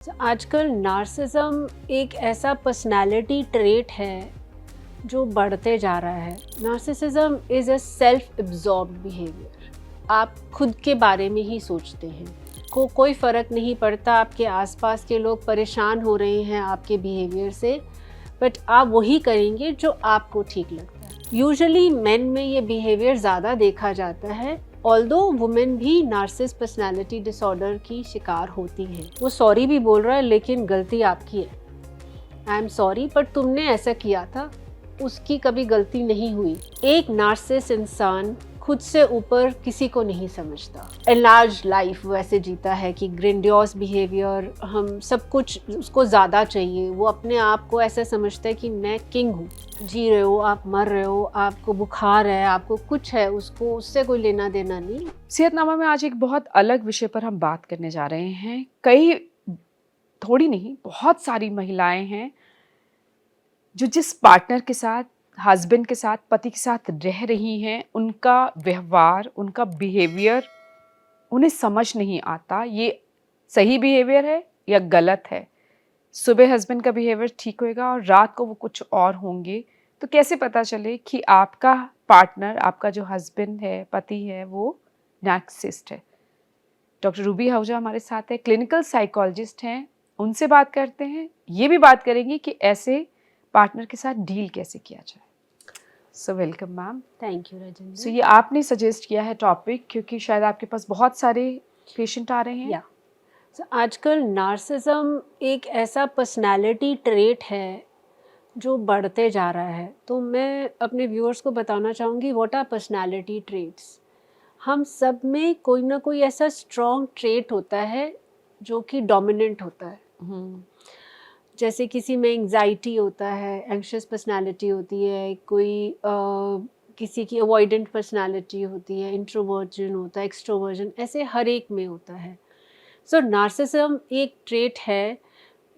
आजकल नार्सिज्म एक ऐसा पर्सनालिटी ट्रेट है जो बढ़ते जा रहा है। Narcissism is a self absorbed behaviour. आप खुद के बारे में ही सोचते हैं, कोई फ़र्क नहीं पड़ता आपके आसपास के लोग परेशान हो रहे हैं आपके बिहेवियर से, बट आप वही करेंगे जो आपको ठीक लगता है। यूजुअली मेन में ये बिहेवियर ज़्यादा देखा जाता है, ऑल्दो वुमेन भी नार्सिस पर्सनालिटी डिसऑर्डर की शिकार होती हैं। वो सॉरी भी बोल रहा है लेकिन गलती आपकी है। आई एम सॉरी पर तुमने ऐसा किया था, उसकी कभी गलती नहीं हुई। एक नार्सिस इंसान खुद से ऊपर किसी को नहीं समझता। एनलार्ज लाइफ वैसे जीता है कि ग्रैंडियोस बिहेवियर, हम सब कुछ उसको ज़्यादा चाहिए। वो अपने आप को ऐसा समझता है कि मैं किंग हूँ। जी रहे हो आप, मर रहे हो, आपको बुखार है, आपको कुछ है, उसको उससे कोई लेना देना नहीं। सेहतनामा में आज एक बहुत अलग विषय पर हम बात करने जा रहे हैं। कई, थोड़ी नहीं, बहुत सारी महिलाएं हैं जो जिस पार्टनर के साथ, हस्बैंड के साथ, पति के साथ रह रही हैं, उनका व्यवहार, उनका बिहेवियर उन्हें समझ नहीं आता। ये सही बिहेवियर है या गलत है। सुबह हस्बैंड का बिहेवियर ठीक होएगा और रात को वो कुछ और होंगे। तो कैसे पता चले कि आपका पार्टनर, आपका जो हस्बैंड है, पति है, वो नार्सिसिस्ट है? डॉक्टर रूबी आहूजा हमारे साथ है, क्लिनिकल साइकोलॉजिस्ट हैं। उनसे बात करते हैं। ये भी बात करेंगे कि ऐसे पार्टनर के साथ डील कैसे किया जाए। So welcome ma'am. Thank you Rajni. So ये आपने सजेस्ट किया है टॉपिक, क्योंकि शायद आपके पास बहुत सारे पेशेंट आ रहे हैं। आजकल नार्सिज्म एक ऐसा पर्सनालिटी ट्रेट है जो बढ़ते जा रहा है। तो मैं अपने व्यूअर्स को बताना चाहूँगी व्हाट आर पर्सनालिटी ट्रेट्स। हम सब में कोई ना कोई ऐसा स्ट्रॉन्ग ट्रेट होता है जो कि डोमिनेंट होता है। जैसे किसी में एंग्जाइटी होता है, एंग्शियस पर्सनालिटी होती है, कोई किसी की अवॉइडेंट पर्सनालिटी होती है, इंट्रोवर्जन होता है, एक्सट्रोवर्जन, ऐसे हर एक में होता है। सो नार्सिसिज्म एक ट्रेट है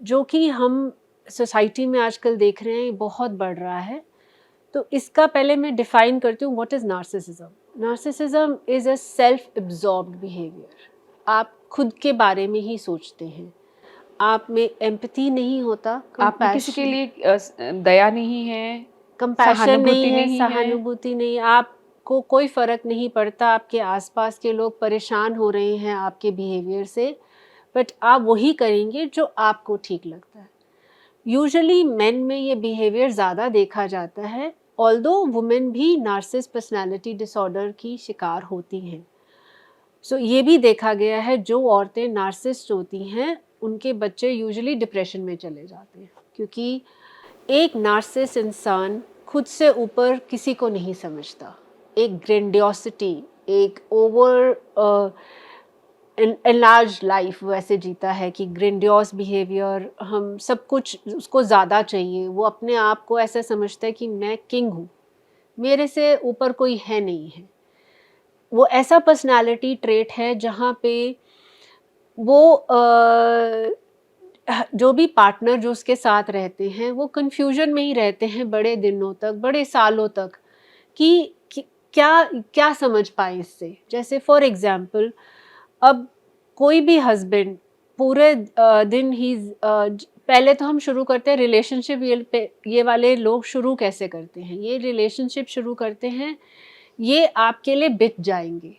जो कि हम सोसाइटी में आजकल देख रहे हैं बहुत बढ़ रहा है। तो इसका पहले मैं डिफाइन करती हूँ what is narcissism. Narcissism is a self absorbed behaviour. आप खुद के बारे में ही सोचते हैं, आप में एम्पैथी नहीं होता, आप में किसी के लिए दया नहीं है, कंपैशन सहानुभूति नहीं है, नहीं है। सहानुभूति नहीं। आपको कोई फ़र्क नहीं पड़ता आपके आसपास के लोग परेशान हो रहे हैं आपके बिहेवियर से, बट आप वही करेंगे जो आपको ठीक लगता है। यूजुअली मेन में ये बिहेवियर ज़्यादा देखा जाता है, ऑल्दो वुमेन भी नार्सिस पर्सनालिटी डिसऑर्डर की शिकार होती हैं। सो ये भी देखा गया है जो औरतें नार्सिसिस्ट होती हैं उनके बच्चे यूजुअली डिप्रेशन में चले जाते हैं, क्योंकि एक नार्सिस इंसान खुद से ऊपर किसी को नहीं समझता। एक ग्रैंडियोसिटी, एक ओवर एनलार्ज लाइफ वैसे जीता है कि ग्रैंडियोस बिहेवियर, हम सब कुछ उसको ज़्यादा चाहिए। वो अपने आप को ऐसा समझता है कि मैं किंग हूँ, मेरे से ऊपर कोई है नहीं है। वो ऐसा पर्सनालिटी ट्रेट है जहाँ पे वो जो भी पार्टनर जो उसके साथ रहते हैं वो कंफ्यूजन में ही रहते हैं बड़े दिनों तक, बड़े सालों तक, कि क्या क्या समझ पाए इससे। जैसे फॉर एग्जांपल, अब कोई भी हस्बैंड पूरे दिन ही पहले तो हम शुरू करते हैं रिलेशनशिप। ये वाले लोग शुरू कैसे करते हैं, ये रिलेशनशिप शुरू करते हैं, ये आपके लिए बिक जाएंगे।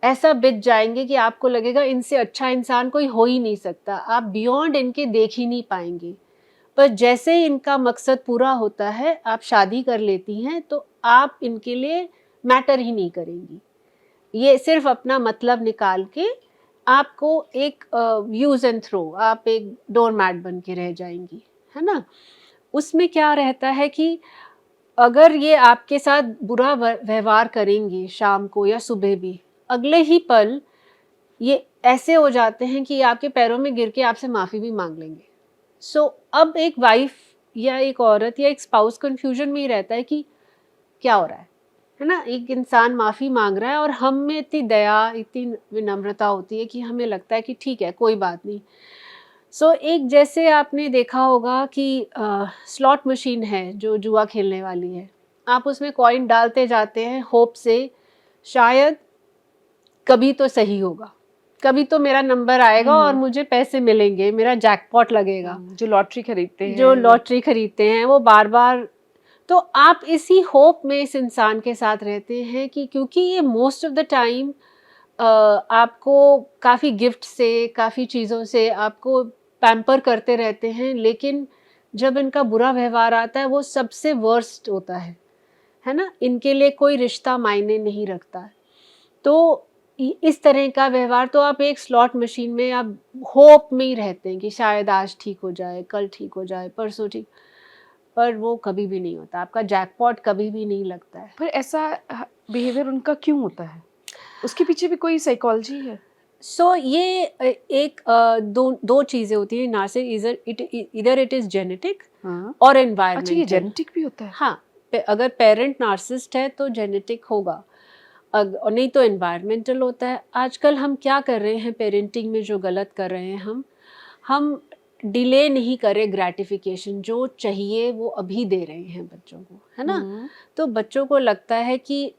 ऐसा बिक जाएंगे कि आपको लगेगा इनसे अच्छा इंसान कोई हो ही नहीं सकता, आप बियॉन्ड इनके देख ही नहीं पाएंगे। पर जैसे ही इनका मकसद पूरा होता है, आप शादी कर लेती हैं, तो आप इनके लिए मैटर ही नहीं करेंगी। ये सिर्फ अपना मतलब निकाल के आपको एक यूज एंड थ्रो, आप एक डोरमैट बन के रह जाएंगी, है ना। उसमें क्या रहता है कि अगर ये आपके साथ बुरा व्यवहार करेंगे शाम को या सुबह भी, अगले ही पल ये ऐसे हो जाते हैं कि आपके पैरों में गिर के आपसे माफ़ी भी मांग लेंगे। सो अब एक वाइफ या एक औरत या एक स्पाउस कंफ्यूजन में ही रहता है कि क्या हो रहा है ना। एक इंसान माफ़ी मांग रहा है और हम में इतनी दया, इतनी विनम्रता होती है कि हमें लगता है कि ठीक है, कोई बात नहीं। सो एक, जैसे आपने देखा होगा कि स्लॉट मशीन है जो जुआ खेलने वाली है, आप उसमें कॉइन डालते जाते हैं होप से शायद कभी तो सही होगा, कभी तो मेरा नंबर आएगा और मुझे पैसे मिलेंगे, मेरा जैकपॉट लगेगा। जो लॉटरी खरीदते हैं, जो लॉटरी खरीदते हैं वो बार बार, तो आप इसी होप में इस इंसान के साथ रहते हैं कि क्योंकि ये मोस्ट ऑफ द टाइम आपको काफ़ी गिफ्ट से, काफ़ी चीज़ों से आपको पैम्पर करते रहते हैं, लेकिन जब इनका बुरा व्यवहार आता है वो सबसे वर्स्ट होता है ना? इनके लिए कोई रिश्ता मायने नहीं रखता है। तो इस तरह का व्यवहार, तो आप एक स्लॉट मशीन में आप होप में ही रहते हैं कि शायद आज ठीक हो जाए, कल ठीक हो जाए, परसों ठीक, पर वो कभी भी नहीं होता। आपका जैकपॉट कभी भी नहीं लगता है। पर ऐसा बिहेवियर उनका क्यों होता है? उसके पीछे भी कोई साइकोलॉजी है? ये एक दो चीज़ें होती हैं नार्सिसिज्म, इधर इट इज़ जेनेटिक हाँ। और अच्छा, ये एनवायरमेंटल। जेनेटिक भी होता है? हाँ, अगर पेरेंट नार्सिसिस्ट है तो जेनेटिक होगा, और नहीं तो एनवायरमेंटल होता है। आजकल हम क्या कर रहे हैं पेरेंटिंग में, जो गलत कर रहे हैं हम डिले नहीं करें ग्रेटिफिकेशन, जो चाहिए वो अभी दे रहे हैं बच्चों को, है ना? तो बच्चों को लगता है कि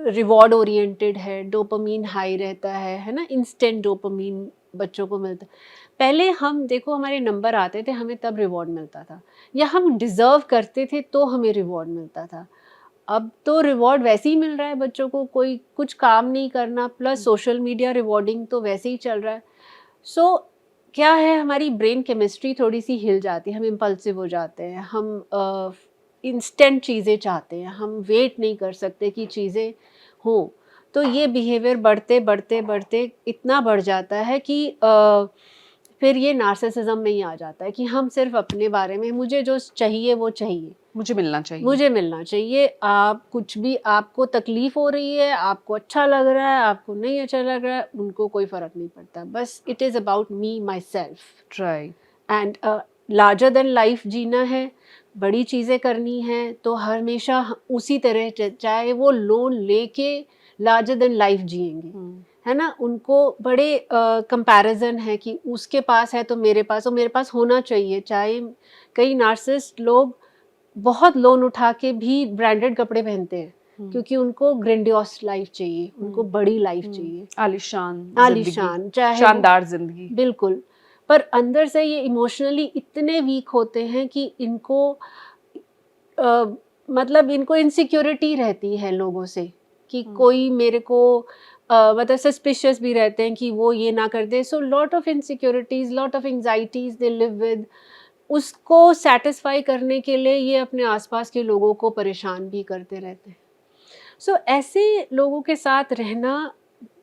रिवॉर्ड ओरिएंटेड है, डोपामीन हाई रहता है ना, इंस्टेंट डोपामीन बच्चों को मिलता है। पहले हम देखो, हमारे नंबर आते थे, हमें तब रिवॉर्ड मिलता था, या हम डिज़र्व करते थे तो हमें रिवॉर्ड मिलता था। अब तो रिवॉर्ड वैसे ही मिल रहा है बच्चों को, कोई कुछ काम नहीं करना, प्लस सोशल मीडिया रिवॉर्डिंग तो वैसे ही चल रहा है। सो क्या है, हमारी ब्रेन केमिस्ट्री थोड़ी सी हिल जाती है, हम इम्पल्सिव हो जाते हैं, हम इंस्टेंट चीज़ें चाहते हैं, हम वेट नहीं कर सकते कि चीज़ें हों। तो ये बिहेवियर बढ़ते बढ़ते बढ़ते इतना बढ़ जाता है कि फिर ये नार्सिसिज्म में ही आ जाता है कि हम सिर्फ अपने बारे में, मुझे जो चाहिए वो चाहिए, मुझे मिलना चाहिए। मुझे मिलना चाहिए। आप कुछ भी, आपको तकलीफ हो रही है, आपको अच्छा लग रहा है, आपको नहीं अच्छा लग रहा है, उनको कोई फ़र्क नहीं पड़ता। बस it is about me myself right. And larger than life जीना है, बड़ी चीज़ें करनी हैं, तो हमेशा उसी तरह चाहे वो लोन लेके लार्जर देन लाइफ जिएंगे, है ना? उनको बड़े कंपैरिजन है कि उसके पास है तो मेरे पास, और मेरे पास होना चाहिए। चाहे कई नार्सिसिस्ट लोग बहुत लोन उठा के भी ब्रांडेड कपड़े पहनते हैं क्योंकि उनको ग्रेंडियोस लाइफ चाहिए, उनको बड़ी लाइफ चाहिए, आलिशान आलीशान, चाहे शानदार जिंदगी। बिल्कुल। पर अंदर से ये इमोशनली इतने वीक होते हैं कि इनको मतलब इनको इनसिक्योरिटी रहती है लोगों से कि कोई मेरे को मतलब सस्पिशियस भी रहते हैं कि वो ये ना कर दे। So lot of insecurities, lot of anxieties they live with. उसको सेटिस्फाई करने के लिए ये अपने आसपास के लोगों को परेशान भी करते रहते हैं। सो ऐसे लोगों के साथ रहना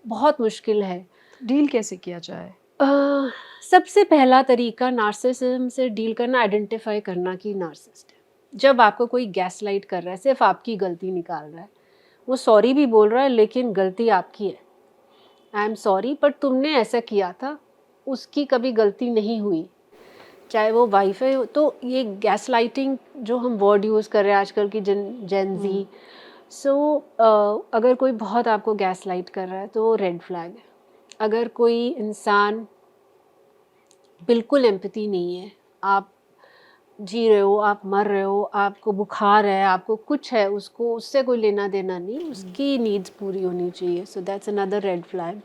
बहुत मुश्किल है। डील कैसे किया जाए? सबसे पहला तरीका नार्सिसिज्म से डील करना, आइडेंटिफाई करना कि नार्सिसिस्ट है। जब आपको कोई गैसलाइट कर रहा है, सिर्फ आपकी गलती निकाल रहा है, वो सॉरी भी बोल रहा है लेकिन गलती आपकी है, आई एम सॉरी पर तुमने ऐसा किया था, उसकी कभी गलती नहीं हुई, चाहे वो वाईफाई हो। तो ये गैसलाइटिंग जो हम वर्ड यूज़ कर रहे हैं आजकल की जेन जी, सो अगर कोई बहुत आपको गैसलाइट कर रहा है तो वो रेड फ्लैग है। अगर कोई इंसान बिल्कुल एम्पैथी नहीं है, आप जी रहे हो, आप मर रहे हो, आपको बुखार है, आपको कुछ है, उसको उससे कोई लेना देना नहीं, उसकी नीड्स पूरी होनी चाहिए, so that's another red flag.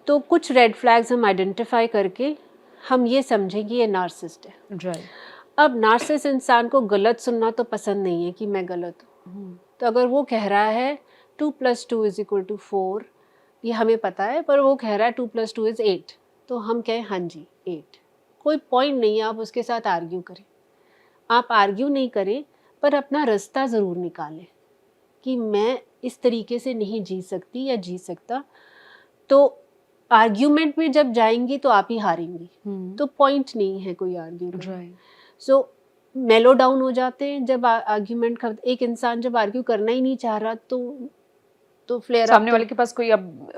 तो कुछ रेड फ्लैग्स हम आइडेंटिफाई करके हम ये समझें कि ये नार्सिसिस्ट है। राइट। अब नार्सिसिस्ट इंसान को गलत सुनना तो पसंद नहीं है कि मैं गलत हूँ, तो अगर वो कह रहा है 2+2=4, ये हमें पता है, पर वो कह रहा है 2+2=8, तो हम कहें हाँ जी 8, कोई पॉइंट नहीं है, आप उसके साथ आर्ग्यू करें। आप आर्ग्यू नहीं करें पर अपना रास्ता ज़रूर निकालें कि मैं इस तरीके से नहीं जी सकती या जी सकता। तो आर्ग्यूमेंट में जब जाएंगी तो आप ही हारेंगी, तो पॉइंट नहीं है कोई आर्ग्यू करने। राइट। सो मेलो डाउन हो जाते हैं जब आर्ग्यूमेंट का एक इंसान जब आर्ग्यू करना ही नहीं चाह रहा तो फ्लेयर सामने वाले के पास कोई अब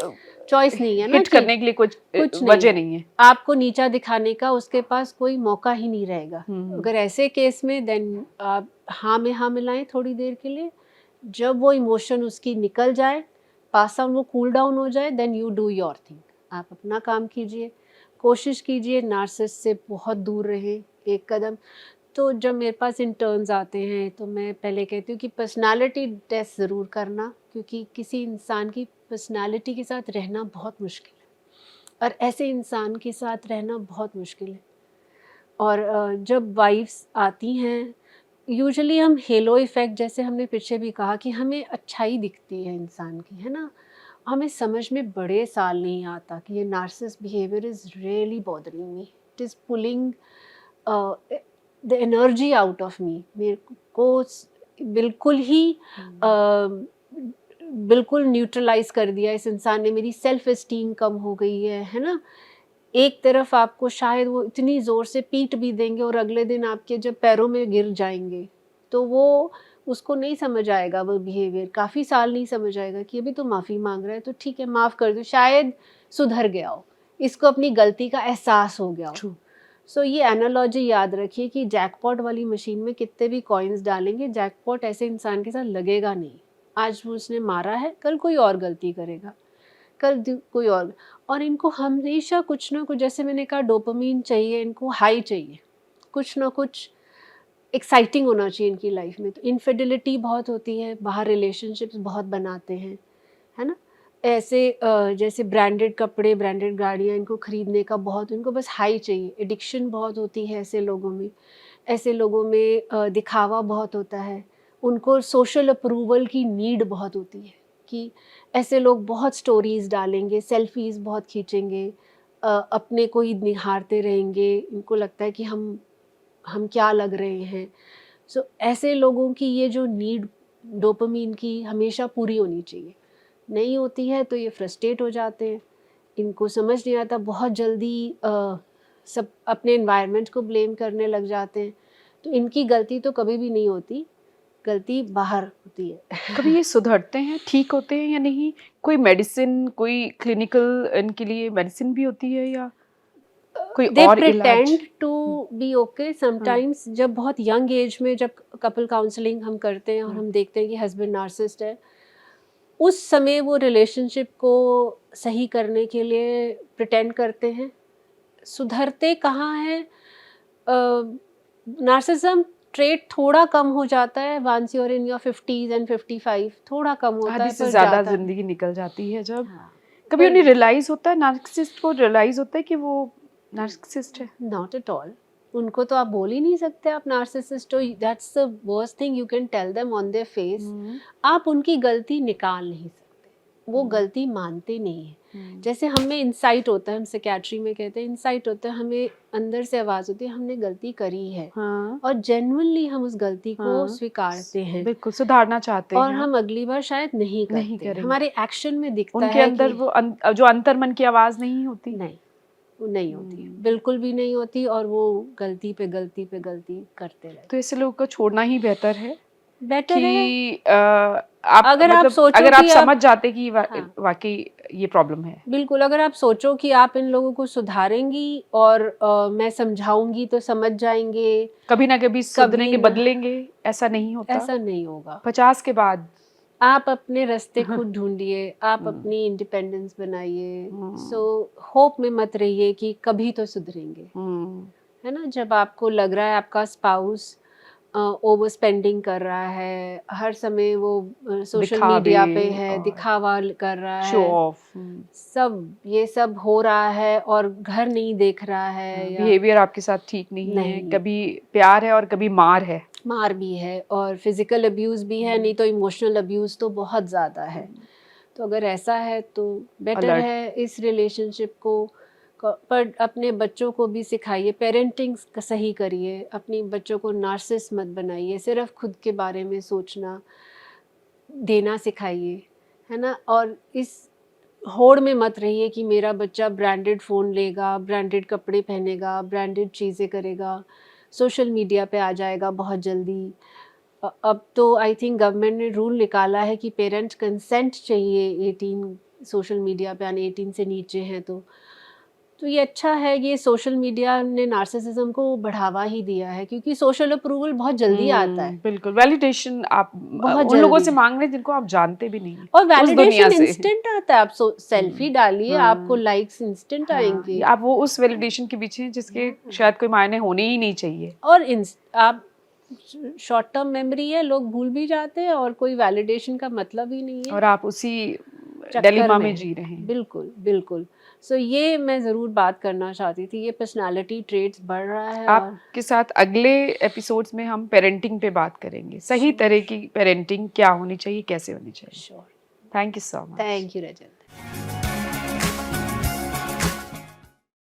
चॉइस नहीं है ना, हिट करने के लिए कुछ नहीं वजह है। नहीं है। आपको नीचा दिखाने का उसके पास कोई मौका ही नहीं रहेगा। अगर ऐसे केस में देन आप हाँ में हाँ मिलाएं थोड़ी देर के लिए, जब वो इमोशन उसकी निकल जाए, पास आउट, वो कूल डाउन हो जाए, then you do your thing, आप अपना काम कीजिए, कोशिश कीजिए नार्सिसिस्ट से बहुत दूर रहें एक कदम। तो जब मेरे पास इंटर्न्स आते हैं तो मैं पहले कहती हूँ कि पर्सनालिटी टेस्ट ज़रूर करना, क्योंकि किसी इंसान की पर्सनालिटी के साथ रहना बहुत मुश्किल है। और ऐसे इंसान के साथ रहना बहुत मुश्किल है। और जब वाइफ्स आती हैं, यूजुअली हम हेलो इफ़ेक्ट, जैसे हमने पीछे भी कहा कि हमें अच्छाई दिखती है इंसान की, है ना? हमें समझ में बड़े साल नहीं आता कि ये narcissist behaviour is really bothering me, it is pulling the energy out of me. मेरे को बिल्कुल ही बिल्कुल न्यूट्रलाइज कर दिया इस इंसान ने, मेरी सेल्फ एस्टीम कम हो गई है ना? एक तरफ आपको शायद वो इतनी ज़ोर से पीट भी देंगे और अगले दिन आपके जब पैरों में गिर जाएंगे, तो वो उसको नहीं समझ आएगा, वो बिहेवियर काफ़ी साल नहीं समझ आएगा कि अभी तो माफ़ी मांग रहा है तो ठीक है माफ़ कर दो, शायद सुधर गया हो, इसको अपनी गलती का एहसास हो गया हो। True. सो ये एनालॉजी याद रखिए कि जैकपॉट वाली मशीन में कितने भी कॉइन्स डालेंगे, जैकपॉट ऐसे इंसान के साथ लगेगा नहीं। आज वो उसने मारा है, कल कोई और गलती करेगा, कोई और इनको हमेशा कुछ ना कुछ, जैसे मैंने कहा डोपामीन चाहिए, इनको हाई चाहिए, कुछ ना कुछ एक्साइटिंग होना चाहिए इनकी लाइफ में। तो इनफिडिलिटी बहुत होती है, बाहर रिलेशनशिप्स बहुत बनाते हैं, है ना? ऐसे जैसे ब्रांडेड कपड़े, ब्रांडेड गाड़ियाँ, इनको खरीदने का बहुत, इनको बस हाई चाहिए। एडिक्शन बहुत होती है ऐसे लोगों में। ऐसे लोगों में दिखावा बहुत होता है, उनको सोशल अप्रूवल की नीड बहुत होती है कि ऐसे लोग बहुत स्टोरीज़ डालेंगे, सेल्फीज़ बहुत खींचेंगे, अपने को ही निहारते रहेंगे, इनको लगता है कि हम क्या लग रहे हैं। सो ऐसे लोगों की ये जो नीड डोपामीन की हमेशा पूरी होनी चाहिए, नहीं होती है तो ये फ्रस्ट्रेट हो जाते हैं, इनको समझ नहीं आता, बहुत जल्दी सब अपने एनवायरनमेंट को ब्लेम करने लग जाते हैं। तो इनकी गलती तो कभी भी नहीं होती, गलती बाहर होती है। कभी ये सुधरते हैं, ठीक होते हैं या नहीं? कोई मेडिसिन, कोई क्लिनिकल इनके लिए मेडिसिन भी होती है या कोई दे और इलाज? Pretend to be okay sometimes. जब बहुत यंग एज में जब कपल काउंसलिंग हम करते हैं और हम देखते हैं कि हस्बैंड नार्सिसिस्ट है, उस समय वो रिलेशनशिप को सही करने के लिए प्रिटेंड करते हैं। सुधरते कहाँ हैं? नार्सिसिज्म ट्रेट थोड़ा कम हो जाता है once you are in your 50s and 55, थोड़ा कम होता आधी है से पर ज़्यादा जाता है। ज़िंदगी निकल जाती है जब। हाँ, कभी पर उन्हें रियलाइज़ होता है, नार्सिसिस्ट को रियलाइज़ होता है कि वो नार्सिसिस्ट है? Not at all. उनको तो आप बोल ही नहीं सकते आप नार्सिसिस्ट हो, that's the worst thing you can tell them on their face. आप उनकी गलती निकाल नहीं सकते, वो गलती मानते नहीं है। जैसे हमें इंसाइट होता है, हम साइकियाट्री में कहते हैं इंसाइट होता है, हमें अंदर से आवाज़ होती है हमने गलती करी है, हाँ, और जेन्युइनली हम उस गलती को हाँ, स्वीकारते हैं, बिल्कुल सुधारना चाहते और हैं, हम अगली बार शायद नहीं नहीं करते, करेंगे। हमारे एक्शन में दिखता उनके है अंदर कि वो जो अंतर्मन की आवाज़ नहीं होती? नहीं, वो नहीं होती, बिल्कुल भी नहीं होती, और वो गलती पे गलती पे गलती करते रहते। तो ऐसे लोगों को छोड़ना ही बेहतर है बेटर है कि आप अगर आप मतलब सोचो अगर आप कि समझ जाते कि हाँ, वाक़ई ये प्रॉब्लम है। बिल्कुल, अगर आप सोचो कि आप इन लोगों को सुधारेंगी और मैं समझाऊंगी तो समझ जाएंगे, कभी ना कभी कभी सुधरेंगे, ना, बदलेंगे, ऐसा नहीं होता। ऐसा नहीं होगा। 50 के बाद। आप अपने रास्ते खुद ढूंढिए, आप हुँ, अपनी इंडिपेंडेंस बनाइए। सो हुँ, होप में मत रहिए कि कभी तो सुधरेंगे, हुँ। है ना? जब आपको लग रहा है आपका स्पाउस ओवर स्पेंडिंग कर रहा है, हर समय वो सोशल दिखावे मीडिया पे है, और दिखावा कर रहा शो है, ऑफ। सब ये सब हो रहा है और घर नहीं देख रहा है, या बिहेवियर आपके साथ ठीक नहीं है, नहीं, कभी प्यार है और कभी मार है। मार भी है और फिजिकल अब्यूज़ भी है, नहीं तो इमोशनल अब्यूज़ तो बहुत ज़्यादा है। तो अगर ऐसा है तो बेटर अलर्ट। है इस रिलेशनशिप को पर अपने बच्चों को भी सिखाइए, पेरेंटिंग सही करिए, अपनी बच्चों को नार्सिसिस्ट मत बनाइए, सिर्फ खुद के बारे में सोचना देना सिखाइए, है ना? और इस होड़ में मत रहिए कि मेरा बच्चा ब्रांडेड फ़ोन लेगा, ब्रांडेड कपड़े पहनेगा, ब्रांडेड चीज़ें करेगा, सोशल मीडिया पे आ जाएगा बहुत जल्दी। अब तो आई थिंक गवर्नमेंट ने रूल निकाला है कि पेरेंट्स कंसेंट चाहिए 18 सोशल मीडिया पे आने, 18 से नीचे हैं तो ये अच्छा है, ये सोशल मीडिया ने नार्सिसिज्म को बढ़ावा ही दिया है क्योंकि सोशल अप्रूवल बहुत जल्दी आता है, बिल्कुल वैलिडेशन आप बहुत उन लोगों जल्दी, से मांग रहे हैं जिनको आप जानते भी नहीं हैं, और उस दुनिया वैलिडेशन से। इंस्टेंट आता है। आप सेल्फी हुँ, डालिए, आपको हाँ, लाइक्स इंस्टेंट हाँ, आएंगे, आप वो उस वैलिडेशन के पीछे हैं जिसके शायद कोई मायने होने ही नहीं चाहिए। और आप शॉर्ट टर्म मेमोरी है, लोग भूल भी जाते हैं और कोई वैलिडेशन का मतलब ही नहीं है और आप उसी चक्कर डिलेमा में में। जी रहे हैं। बिल्कुल, बिल्कुल। सो ये मैं ज़रूर बात करना चाहती थी, ये पर्सनालिटी ट्रेट्स बढ़ रहा है और आपके साथ अगले एपिसोड्स में हम पेरेंटिंग पे बात करेंगे, सही तरह की पेरेंटिंग क्या होनी चाहिए, कैसे होनी चाहिए। Sure. Thank you so much. Thank you Rajat.